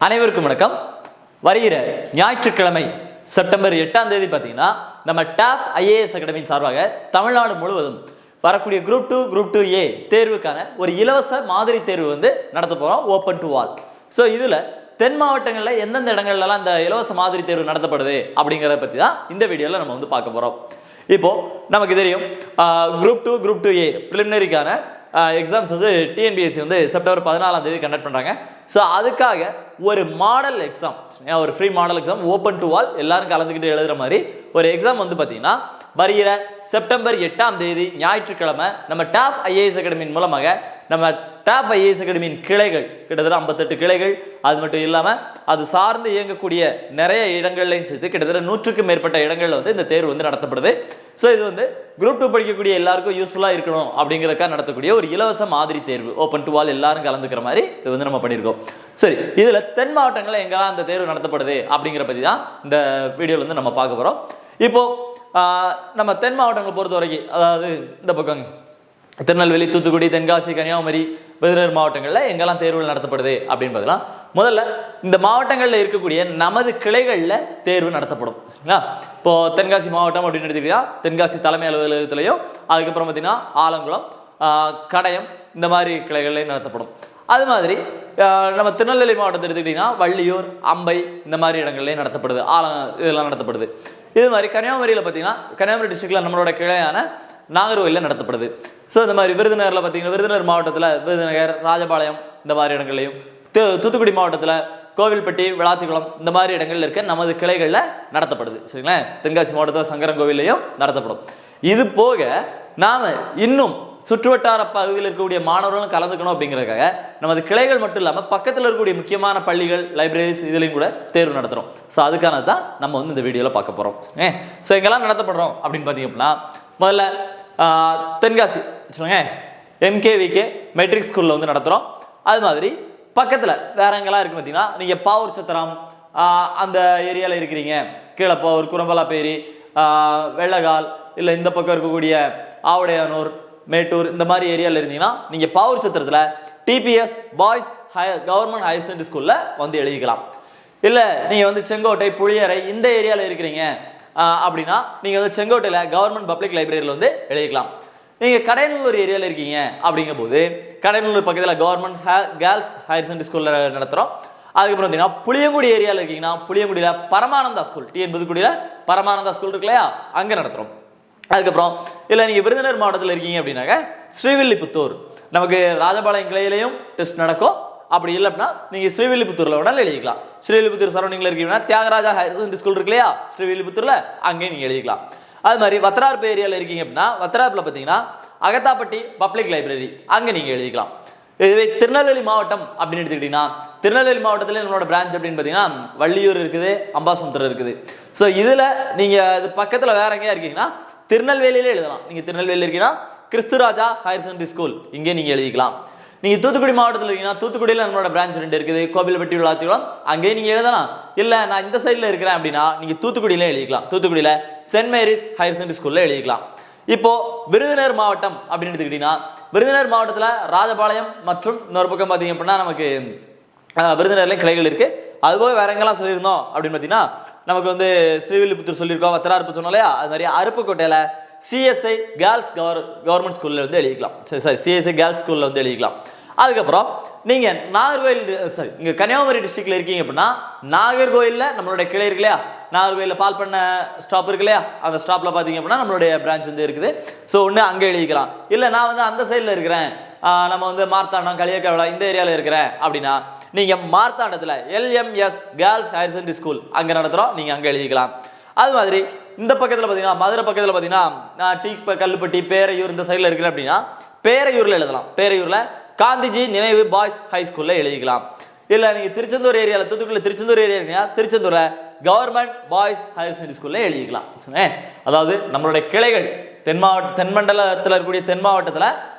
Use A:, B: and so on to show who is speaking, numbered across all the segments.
A: அனைவருக்கும் வணக்கம். வருகிற ஞாயிற்றுக்கிழமை செப்டம்பர் 8ஆம் தேதி பார்த்தீங்கன்னா நம்ம டாப் ஐஏஎஸ் அகாடமியின் சார்பாக தமிழ்நாடு முழுவதும் வரக்கூடிய குரூப் 2 குரூப் 2A தேர்வுக்கான ஒரு இலவச மாதிரி தேர்வு நடத்த போகிறோம், ஓப்பன் டு ஆல். ஸோ இதில் தென் மாவட்டங்களில் எந்தெந்த இடங்கள்லாம் இந்த இலவச மாதிரி தேர்வு நடத்தப்படுது அப்படிங்கிறத பற்றி தான் இந்த வீடியோவில் நம்ம பார்க்க போகிறோம். இப்போது நமக்கு தெரியும் குரூப் 2 குரூப் 2A ப்ரிலிமினரிக்கான எக்ஸாம்ஸ் டிஎன்பிஎஸ்சி செப்டம்பர் 14ஆம் தேதி கண்டக்ட் பண்ணுறாங்க. ஸோ அதுக்காக ஒரு மாடல் எக்ஸாம், ஒரு free model exam open to all எல்லாரும் கலந்துக்கிட்டு எழுதுகிற மாதிரி ஒரு எக்ஸாம் பார்த்தீங்கன்னா வருகிற செப்டம்பர் 8ஆம் தேதி ஞாயிற்றுக்கிழமை நம்ம டாப் ஐஏஎஸ் அகாடமியின் மூலமாக நம்ம டாப் ஐஏஎஸ் அகாடமியின் கிளைகள் கிட்டத்தட்ட 58 கிளைகள், அது மட்டும் இல்லாமல் அது சார்ந்து இயங்கக்கூடிய நிறைய இடங்கள்லையும் சேர்த்து கிட்டத்தட்ட 100க்கும் மேற்பட்ட இடங்களில் இந்த தேர்வு நடத்தப்படுது. ஸோ இது குரூப் 2 படிக்கக்கூடிய எல்லாருக்கும் யூஸ்ஃபுல்லாக இருக்கணும் அப்படிங்கிறதுக்காக நடத்தக்கூடிய ஒரு இலவச மாதிரி தேர்வு, ஓப்பன் டு ஆல் எல்லாரும் கலந்துக்கிற மாதிரி இது நம்ம பண்ணியிருக்கோம். சரி, இதில் தென் மாவட்டங்களில் எங்கெல்லாம் அந்த தேர்வு நடத்தப்படுது அப்படிங்கிற பற்றி தான் இந்த வீடியோவில் நம்ம பார்க்க போகிறோம். இப்போது நம்ம தென் மாவட்டங்களை பொறுத்த வரைக்கும், அதாவது இந்த பக்கம் திருநெல்வேலி, தூத்துக்குடி, தென்காசி, கன்னியாகுமரி, விருதுநகர் மாவட்டங்களில் எங்கெல்லாம் தேர்வுகள் நடத்தப்படுது அப்படின்னு பார்த்தீங்கன்னா, முதல்ல இந்த மாவட்டங்களில் இருக்கக்கூடிய நமது கிளைகளில் தேர்வு நடத்தப்படும். சரிங்களா? இப்போ தென்காசி மாவட்டம் அப்படின்னு எடுத்துக்கிட்டீங்கன்னா தென்காசி தலைமை அலுவலகத்திலையும், அதுக்கப்புறம் பார்த்தீங்கன்னா ஆலங்குளம், கடையம், இந்த மாதிரி கிளைகள்லையும் நடத்தப்படும். அது மாதிரி நம்ம திருநெல்வேலி மாவட்டத்தை எடுத்துக்கிட்டிங்கன்னா வள்ளியூர், அம்பை, இந்த மாதிரி இடங்கள்லையும் நடத்தப்படுது, இதெல்லாம் நடத்தப்படுது. இது மாதிரி கன்னியாகுமரியில் பார்த்தீங்கன்னா கன்னியாகுமரி டிஸ்ட்ரிக்டில் நம்மளோட கிளையான நாகர்கோயிலில் நடத்தப்படுது. ஸோ இந்த மாதிரி விருதுநகரில் பார்த்தீங்கன்னா விருதுநகர் மாவட்டத்தில் விருதுநகர், ராஜபாளையம், இந்த மாதிரி இடங்கள்லையும், தூத்துக்குடி மாவட்டத்தில் கோவில்பட்டி, விளாத்திக்குளம், இந்த மாதிரி இடங்கள்ல இருக்க நமது கிளைகளில் நடத்தப்படுது. சரிங்களா? தென்காசி மாவட்டத்தில் சங்கரங்கோவிலையும் நடத்தப்படும். இது போக நாம் இன்னும் சுற்றுவட்டார பகுதியில் இருக்கக்கூடிய மாணவர்களும் கலந்துக்கணும் அப்படிங்கிறதுக்காக நமது கிளைகள் மட்டும் இல்லாமல் பக்கத்தில் இருக்கக்கூடிய முக்கியமான பள்ளிகள், லைப்ரரிஸ், இதுலையும் கூட தேர்வு நடத்துகிறோம். ஸோ அதுக்கானது தான் நம்ம இந்த வீடியோவில் பார்க்க போகிறோம். ஸோ எங்கெல்லாம் நடத்தப்படுறோம் அப்படின்னு பார்த்தீங்க அப்படின்னா, முதல்ல தென்காசி சொல்லுங்க MKVK மெட்ரிக் ஸ்கூலில் நடத்துகிறோம். அது மாதிரி பக்கத்தில் வேற எங்கெல்லாம் இருக்குது பார்த்தீங்கன்னா, நீங்கள் பாவூர் சத்திரம் அந்த ஏரியாவில் இருக்கிறீங்க, கீழே பாவூர், குரம்பலாப்பேரி, வெள்ளகால், இல்லை இந்த பக்கம் இருக்கக்கூடிய ஆவுடையானூர், மேட்டூர், இந்த மாதிரி ஏரியாவில் இருந்தீங்கன்னா நீங்கள் பாவூர் சத்திரத்தில் TPS boys government higher secondary ஸ்கூலில் எழுதிக்கலாம். இல்லை நீங்கள் செங்கோட்டை, புளியரை இந்த ஏரியாவில் இருக்கிறீங்க அப்படின்னா நீங்கள் செங்கோட்டையில் கவர்மெண்ட் பப்ளிக் லைப்ரரியில் எழுதிக்கலாம். நீங்கள் கடையநல்லூர் ஏரியாவில் இருக்கீங்க அப்படிங்கும்போது கடையநல்லூர் பக்கத்தில் கவர்மெண்ட் கேர்ள்ஸ் ஹையர் செகண்டரி ஸ்கூலில் நடத்துகிறோம். அதுக்கப்புறம் பார்த்தீங்கன்னா புளியங்குடி ஏரியாவில் இருக்கீங்கன்னா புளியங்குடியில் பரமானந்தா ஸ்கூல், TN புதுக்குடியில் பரமானந்தா ஸ்கூல் இருக்கு இல்லையா, அங்கே நடத்துகிறோம். அதுக்கப்புறம் இல்லை நீங்கள் விருதுநகர் மாவட்டத்தில் இருக்கீங்க அப்படின்னாக்க ஸ்ரீவில்லிபுத்தூர், நமக்கு ராஜபாளையம் கிளையிலையும் டெஸ்ட் நடக்கும். அப்படி இல்லை அப்படின்னா நீங்கள் ஸ்ரீவில்லிபுத்தூரில் வேணாலும் எழுதிக்கலாம். ஸ்ரீவில்லிபுத்தூர் சரௌண்டிங்கில் இருக்கீங்கன்னா தியாகராஜா ஹையர் செகண்டரி ஸ்கூல் இருக்கு இல்லையா ஸ்ரீவில்லிபுத்தூரில், அங்கேயும் நீங்கள் எழுதிக்கலாம். அது மாதிரி வத்திரார்பு ஏரியாவில் இருக்கீங்க அப்படின்னா வத்திரார்பில் பார்த்தீங்கன்னா அகத்தாப்பட்டி பப்ளிக் லைப்ரரி, அங்கே நீங்கள் எழுதிக்கலாம். இதுவே திருநெல்வேலி மாவட்டம் அப்படின்னு எடுத்துக்கிட்டிங்கன்னா திருநெல்வேலி மாவட்டத்தில் நம்மளோட பிரான்ச் அப்படின்னு பார்த்தீங்கன்னா வள்ளியூர் இருக்குது, அம்பாசமுத்திரம் இருக்குது. ஸோ இதில் நீங்கள் இது பக்கத்தில் வேற எங்கேயா இருக்கீங்கன்னா திருநெல்வேலியிலே எழுதலாம். நீங்கள் திருநெல்வேலியில் இருக்கீங்கன்னா கிறிஸ்துராஜா ஹையர் செகண்டரி ஸ்கூல், இங்கே நீங்கள் எழுதிக்கலாம். நீங்கள் தூத்துக்குடி மாவட்டத்தில் இருக்கீங்கன்னா தூத்துக்குடியில் நம்மளோட பிரான்ச் 2 இருக்குது, கோவில்பட்டி, விளாத்திக்குளம், அங்கேயே நீங்கள் எழுதலாம். இல்லை நான் இந்த சைடில் இருக்கிறேன் அப்படின்னா நீங்கள் தூத்துக்குடியில எழுதிக்கலாம். தூத்துக்குடியில் சென்ட் மேரிஸ் ஹையர் செகண்டரி ஸ்கூலில் எழுதிக்கலாம். இப்போ விருதுநகர் மாவட்டம் அப்படின்னு எடுத்துக்கிட்டீங்கன்னா விருதுநகர் மாவட்டத்தில் ராஜபாளையம் மற்றும் இன்னொரு பக்கம் பார்த்தீங்க அப்படின்னா நமக்கு விருதுநகர்லேயும் கிளைகள் இருக்குது. அதுபோக வேற எங்கெல்லாம் சொல்லியிருந்தோம் அப்படின்னு பார்த்தீங்கன்னா நமக்கு ஸ்ரீவில்லிபுத்தூர் சொல்லியிருக்கோம், வத்திரார்பு சொன்னோம் இல்லையா, அது மாதிரி அருப்புக்கோட்டையில் CSI கேர்ள்ஸ் கவர்மெண்ட் ஸ்கூலில் எழுதிக்கலாம். சரி, CSI கேர்ள்ஸ் ஸ்கூலில் எழுதிக்கலாம். அதுக்கப்புறம் நீங்கள் நாகர்கோயில், இங்கே கன்னியாகுமரி டிஸ்ட்ரிக்டில் இருக்கீங்க அப்படின்னா நாகர்கோயிலில் நம்மளுடைய கிளை இருக்கு இல்லையா, நாகர்கோயிலில் பால் பண்ண ஸ்டாப் இருக்கு இல்லையா, அந்த ஸ்டாப்பில் பார்த்தீங்க அப்படின்னா நம்மளுடைய பிரான்ச் இருக்குது. ஸோ ஒன்று அங்கே எழுதிக்கலாம். இல்லை நான் அந்த சைடில் இருக்கிறேன், நம்ம மார்த்தாண்டம், களியக்காவிளா இந்த ஏரியாவில் இருக்கிறேன் அப்படின்னா நீங்கள் மார்த்தாண்டத்தில் LMS girls higher secondary school அங்கே நடத்துகிறோம், நீங்கள் அங்கே எழுதிக்கலாம். அது மாதிரி இந்த பக்கத்தில் பார்த்தீங்கன்னா மதுரை பக்கத்தில் பார்த்தீங்கன்னா கல்லுப்பட்டி, பேரையூர் இந்த சைடில் இருக்கிறேன் அப்படின்னா பேரையூரில் எழுதலாம். பேரையூரில் காந்திஜி நினைவு பாய்ஸ் ஹை ஸ்கூலில் எழுதிக்கலாம். இல்லை நீங்கள் திருச்செந்தூர் ஏரியாவில், தூத்துக்குடியில் திருச்செந்தூர் ஏரியா இருக்கீங்கன்னா திருச்செந்தூரில் கவர்மெண்ட் பாய்ஸ் ஹையர் செகண்டரி ஸ்கூலில் எழுதிக்கலாம். அதாவது நம்மளுடைய கிளைகள் தென் மண்டலத்தில் இருக்கக்கூடிய தென் மாவட்டத்தில்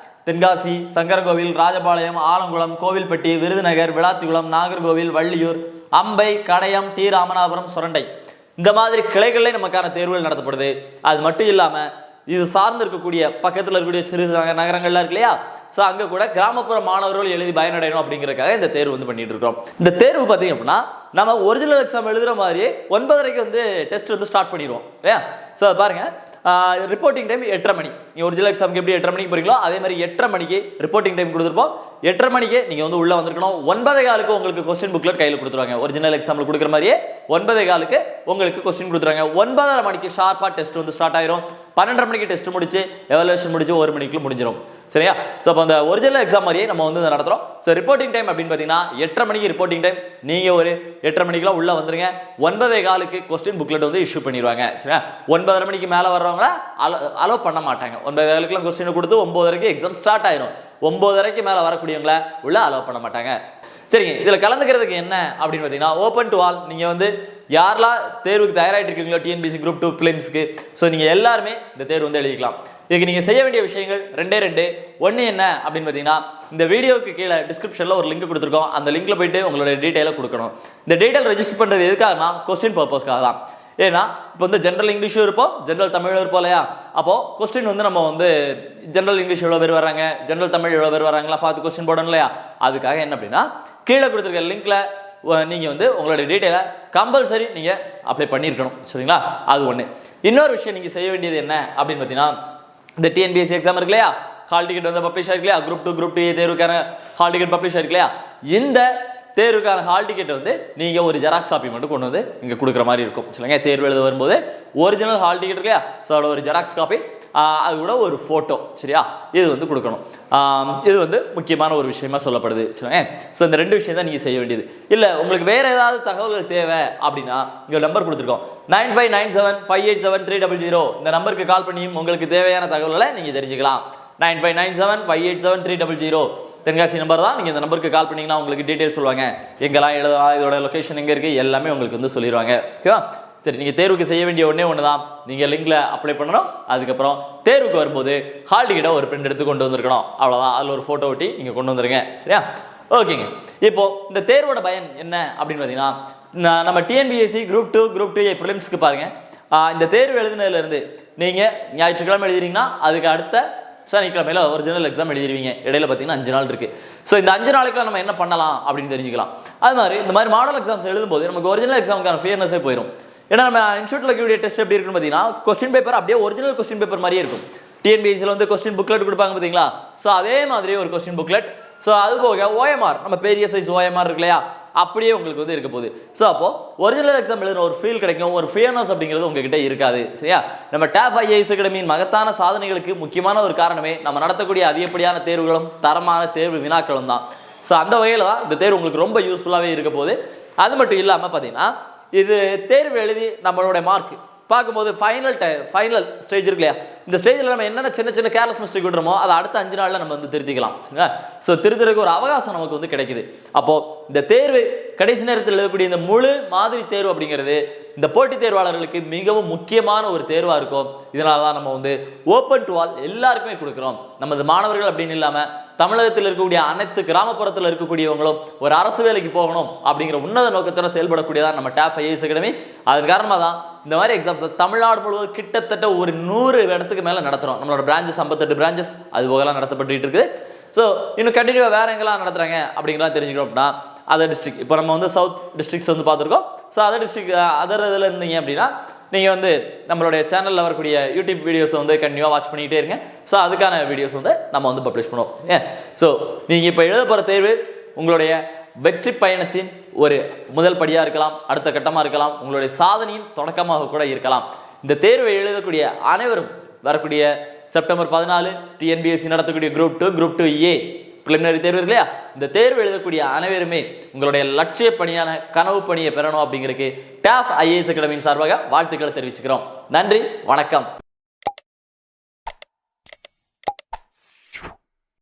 A: தென்காசி, சங்கரங்கோவில், ராஜபாளையம், ஆலங்குளம், கோவில்பட்டி, விருதுநகர், விளாத்திக்குளம், நாகர்கோவில், வள்ளியூர், அம்பை, கடையம், ராமநாதபுரம், சுரண்டை, இந்த மாதிரி கிளைகளிலே நமக்கான தேர்வுகள் நடத்தப்படுது. அது மட்டும் இல்லாமல் இது சார்ந்து இருக்கக்கூடிய பக்கத்தில் இருக்கக்கூடிய சிறு நகரங்கள்லாம் இருக்கு இல்லையா, ஸோ அங்கே கூட கிராமப்புற மாணவர்கள் எழுதி பயனடையணும் அப்படிங்கிறதுக்காக இந்த தேர்வு வந்து பண்ணிட்டு இருக்கோம். இந்த தேர்வு பார்த்தீங்க அப்படின்னா நம்ம ஒரிஜினல் எக்ஸாம் எழுதுற மாதிரியே 9:30 வந்து டெஸ்ட் வந்து ஸ்டார்ட் பண்ணிடுவோம் இல்லையா. ஸோ பாருங்க, ரிப்போர்ட்டிங் டைம் 8:30 மணி. நீங்கள் ஒரிஜினல் எக்ஸாமுக்கு எப்படி 8:30 மணிக்கு போறீங்களோ அதே மாதிரி 8:30 மணிக்கு ரிப்போர்ட்டிங் டைம் கொடுத்துருப்போம். 8:30 மணிக்கு நீங்கள் வந்து உள்ள வந்திருக்கணும். 9:15 உங்களுக்கு கொஸ்டின் புக்லெட் கையில் கொடுத்துருவாங்க. ஒரிஜினல் எக்ஸாம்பிள் கொடுக்குற மாதிரியே 9:15 உங்களுக்கு கொஸ்டின் கொடுத்துருவாங்க. 9:30 மணிக்கு ஷார்ப்பாக டெஸ்ட் வந்து ஸ்டார்ட் ஆயிரும். 12:30 மணிக்கு டெஸ்ட் முடிச்சு எவாலுவேஷன் முடிச்சு 1 மணிக்குள்ள முடிஞ்சிடும் சரியா. ஸோ அப்போ அந்த ஒரிஜினல் எக்ஸாம் மாதிரியே நம்ம வந்து நடத்துகிறோம். ஸோ ரிப்போர்ட்டிங் டைம் அப்படின்னு பார்த்தீங்கன்னா 8:30 மணிக்கு ரிப்போர்ட்டிங் டைம். நீங்கள் ஒரு 8:30 மணிக்கெலாம் உள்ள வந்துருங்க. 9:15 கொஸ்டின் புக்லெட் வந்து இஷ்யூ பண்ணிடுவாங்க சரியா. 9:30 மணிக்கு மேலே வர்றவங்கள அலோவ் பண்ண மாட்டாங்க. 9:15 கொஸ்டின் கொடுத்து 9:30 எக்ஸாம் ஸ்டார்ட் ஆயிரும். 9:30 மேலே வரக்கூடியவங்கள உள்ள அலோவ் பண்ண மாட்டாங்க. சரிங்க, இதில் கலந்துக்கிறதுக்கு என்ன அப்படின்னு பார்த்தீங்கன்னா ஓப்பன் டு ஆல். நீங்கள் வந்து யாரெல்லாம் தேர்வுக்கு தயாராகிட்டு இருக்கீங்களோ டிஎன்பிஎஸ்சி குரூப் 2 பிலிம்ஸ்க்கு, ஸோ நீங்கள் எல்லாருமே இந்த தேர்வு வந்து எழுதிக்கலாம். இதுக்கு நீங்கள் செய்ய வேண்டிய விஷயங்கள் 2 ஒன்று என்ன அப்படின்னு பார்த்தீங்கன்னா, இந்த வீடியோக்கு கீழே டிஸ்கிரிப்ஷனில் ஒரு லிங்க் கொடுத்துருக்கோம். அந்த லிங்க்ல போயிட்டு உங்களோட டீட்டெயிலை கொடுக்கணும். இந்த டீட்டெயில் ரெஜிஸ்டர் பண்ணுறது எதுக்காகனா கொஸ்டின் பர்பஸ்க்காக தான். ஏன்னா இப்போ வந்து ஜென்ரல் இங்கிலீஷும் இருப்போம், ஜென்ரல் தமிழும் இருப்போம் இல்லையா. அப்போ கொஸ்டின் வந்து நம்ம வந்து ஜென்ரல் இங்கிலீஷ் எவ்வளோ பேர் வராங்க, ஜென்ரல் தமிழ் எவ்வளோ பேர் வராங்களா பார்த்து கொஸ்டின் போடணும் இல்லையா. அதுக்காக என்ன அப்படின்னா கீழே கொடுத்துருக்க லிங்க்ல நீங்கள் வந்து உங்களோட டீட்டெயிலை கம்பல்சரி நீங்கள் அப்ளை பண்ணியிருக்கணும் சரிங்களா. அது ஒன்று. இன்னொரு விஷயம் நீங்கள் செய்ய வேண்டியது என்ன அப்படின்னு பார்த்தீங்கன்னா, இந்த டிஎன்பிஎஸ்சி எக்ஸாம் இருக்கு இல்லையா, ஹால் டிக்கெட் வந்து பப்ளிஷ் ஆயிருக்கு இல்லையா, குரூப் 2 குரூப் 2 தேர்வுக்கான ஹால் டிக்கெட் பப்ளிஷ் ஆயிருக்கு இல்லையா. இந்த தேர்வுக்கான ஹால் டிக்கெட் வந்து நீங்கள் ஒரு ஜெராக்ஸ் காப்பி மட்டும் கொண்டு வந்து இங்கே கொடுக்குற மாதிரி இருக்கும் சரிங்க. தேர்வு எழுத வரும்போது ஒரிஜினல் ஹால் டிக்கெட் இல்லையா, ஸோ அதோட ஒரு ஜெராக்ஸ் காப்பி, அது கூட ஒரு ஃபோட்டோ சரியா, இது வந்து கொடுக்கணும். இது வந்து முக்கியமான ஒரு விஷயமா சொல்லப்படுது சரிங்க. ஸோ இந்த 2 விஷயம் தான் நீங்கள் செய்ய வேண்டியது. இல்லை உங்களுக்கு வேற ஏதாவது தகவல்கள் தேவை அப்படின்னா இங்கே நம்பர் கொடுத்துருக்கோம் 9597587300. இந்த நம்பருக்கு கால் பண்ணியும் உங்களுக்கு தேவையான தகவல்களை நீங்கள் தெரிஞ்சுக்கலாம். 9597587300 தென்காசி நம்பர் தான். நீங்கள் இந்த நம்பருக்கு கால் பண்ணிங்கன்னா உங்களுக்கு டீட்டெயில் சொல்லுவாங்க. எங்கெல்லாம் எழுதலாம், இதோட லொக்கேஷன் எங்கே இருக்குது எல்லாமே உங்களுக்கு வந்து சொல்லிடுவாங்க ஓகேவா. சரி, நீங்கள் தேர்வுக்கு செய்ய வேண்டிய ஒன்று தான், நீங்கள் லிங்க்ல அப்ளை பண்ணணும். அதுக்கப்புறம் தேர்வுக்கு வரும்போது ஹால் டிக்கெட்டை ஒரு பிரிண்ட் எடுத்து கொண்டு வந்திருக்கணும். அவ்வளோதான், அதில் ஒரு ஃபோட்டோ ஒட்டி நீங்கள் கொண்டு வந்துருங்க சரியா. ஓகேங்க, இப்போ இந்த தேர்வோட பயன் என்ன அப்படின்னு பார்த்தீங்கன்னா, நம்ம டிஎன்பிஎஸ்சி குரூப் 2 குரூப் 2 ப்ரிலிம்ஸ்க்கு பாருங்க, இந்த தேர்வு எழுதினதுலேருந்து நீங்கள் ஞாயிற்றுக்கிழமை எழுதுறீங்கன்னா அதுக்கு அடுத்த சனிக்கிழமையில ஒரிஜினல் எக்ஸாம் எழுதிடுவீங்க. இடையில பார்த்தீங்கன்னா 5 நாள் இருக்கு. ஸோ இந்த 5 நாளைக்குலாம் நம்ம என்ன பண்ணலாம் அப்படின்னு தெரிஞ்சுக்கலாம். அது மாதிரி இந்த மாதிரி மாடல் எக்ஸாம்ஸ் எழுதும்போது நமக்கு ஒரிஜினல் எக்ஸாமுக்கான ஃபியர்னஸே போயிடும். ஏன்னா நம்ம இன்ஸ்டியூட்ல இருக்கக்கூடிய டெஸ்ட் எப்படி இருக்குன்னு பார்த்தீங்கன்னா, கொஸ்டின் பேப்பர் அப்படியே ஒரிஜினல் கொஸ்டின் பேப்பர் மாதிரியே இருக்கும். டிஎன்பிஎஸ்சியில் வந்து கொஸ்டின் புக்லெட் கொடுப்பாங்க பார்த்தீங்களா, ஸோ அதே மாதிரி ஒரு கொஸ்டின் புக்லெட். ஸோ அது போக ஓஎம்ஆர், நம்ம பெரிய சைஸ் ஓஎம்ஆர் இருக்கு இல்லையா, அப்படியே உங்களுக்கு வந்து இருக்க போகுது. ஸோ அப்போ ஒரிஜினல் எக்ஸாம் எழுதுற ஒரு ஃபீல் கிடைக்கும், ஒரு ஃபியர்னஸ் அப்படிங்கிறது உங்ககிட்ட இருக்காது சரியா. நம்ம டாப் ஐஏஎஸ் அகாடமியின் மகத்தான சாதனைகளுக்கு முக்கியமான ஒரு காரணமே நம்ம நடத்தக்கூடிய அதிகப்படியான தேர்வுகளும் தரமான தேர்வு வினாக்களும் தான். ஸோ அந்த வகையில் தான் இந்த தேர்வு உங்களுக்கு ரொம்ப யூஸ்ஃபுல்லாகவே இருக்க போகுது. அது மட்டும் இல்லாமல் பார்த்தீங்கன்னா, இது தேர்வு எழுதி நம்மளோட மார்க் பார்க்கும்போது ஃபைனல் ஸ்டேஜ் இருக்கு இல்லையா, இந்த ஸ்டேஜில் நம்ம என்னென்ன சின்ன சின்ன கேர்லெஸ் மிஸ்டேக் விடுறோமோ அதை அடுத்த 5 நாளில் நம்ம வந்து திருத்திக்கலாம் சரிங்களா. ஸோ திருத்துறதுக்கு ஒரு அவகாசம் நமக்கு வந்து கிடைக்குது. அப்போது இந்த தேர்வு கடைசி நேரத்தில் எழுதக்கூடிய இந்த முழு மாதிரி தேர்வு அப்படிங்கிறது இந்த போட்டித் தேர்வாளர்களுக்கு மிகவும் முக்கியமான ஒரு தேர்வாக இருக்கும். இதனால தான் நம்ம வந்து ஓப்பன் டு ஆல் எல்லாருக்குமே கொடுக்குறோம். நமது மாணவர்கள் அப்படின்னு இல்லாமல் தமிழகத்தில் இருக்கக்கூடிய அனைத்து கிராமப்புறத்தில் இருக்கக்கூடியவங்களும் ஒரு அரசு வேலைக்கு போகணும் அப்படிங்கிற உன்னத நோக்கத்தோட செயல்படக்கூடியதான் நம்ம டாப் ஐஏஎஸ் அகாடமி. அதன் காரணமாக தான் இந்த மாதிரி எக்ஸாம்ஸ் தமிழ்நாடு முழுவதும் கிட்டத்தட்ட ஒரு 100 இடத்துக்கு மேலே நடத்துகிறோம். நம்மளோட பிரான்ச்சஸ் 58 பிரான்ச்சஸ் அது போகலாம் நடத்தப்பட்டு இருக்குது. ஸோ இன்னும் கண்டினியூவாக வேற எங்கெல்லாம் நடத்துகிறாங்க அப்படிங்கிறலாம் தெரிஞ்சுக்கணும் அப்படின்னா அதர் டிஸ்ட்ரிக்ட், இப்போ நம்ம வந்து சவுத் டிஸ்ட்ரிக்ட்ஸ் வந்து பார்த்துருக்கோம். ஸோ அதர் டிஸ்ட்ரிக்ட் அதர் இதில் இருந்தீங்க அப்படின்னா நீங்கள் வந்து நம்மளுடைய சேனலில் வரக்கூடிய யூடியூப் வீடியோஸை வந்து கண்டினியூவாக வாட்ச் பண்ணிக்கிட்டே இருங்க. ஸோ அதுக்கான வீடியோஸ் வந்து நம்ம வந்து பப்ளிஷ் பண்ணுவோம். ஸோ நீங்கள் இப்போ எழுத போகிற தேர்வு உங்களுடைய வெற்றி பயணத்தின் ஒரு முதல் படியாக இருக்கலாம், அடுத்த கட்டமாக இருக்கலாம், உங்களுடைய சாதனையின் தொடக்கமாக கூட இருக்கலாம். இந்த தேர்வை எழுதக்கூடிய அனைவரும் வரக்கூடிய செப்டம்பர் 14 டிஎன்பிஎஸ்சி நடத்தக்கூடிய குரூப் 2 குரூப் 2A பிரிலிமினரி தேர்வு இல்லையா, இந்த தேர்வு எழுதக்கூடிய அனைவருமே உங்களுடைய லட்சிய பணியான கனவு பணியை பெறணும் அப்படிங்கிறதுக்கு டாப் ஐஏஎஸ் அகாடமியின் சார்பாக வாழ்த்துக்களை தெரிவிச்சுக்கிறோம். நன்றி, வணக்கம்.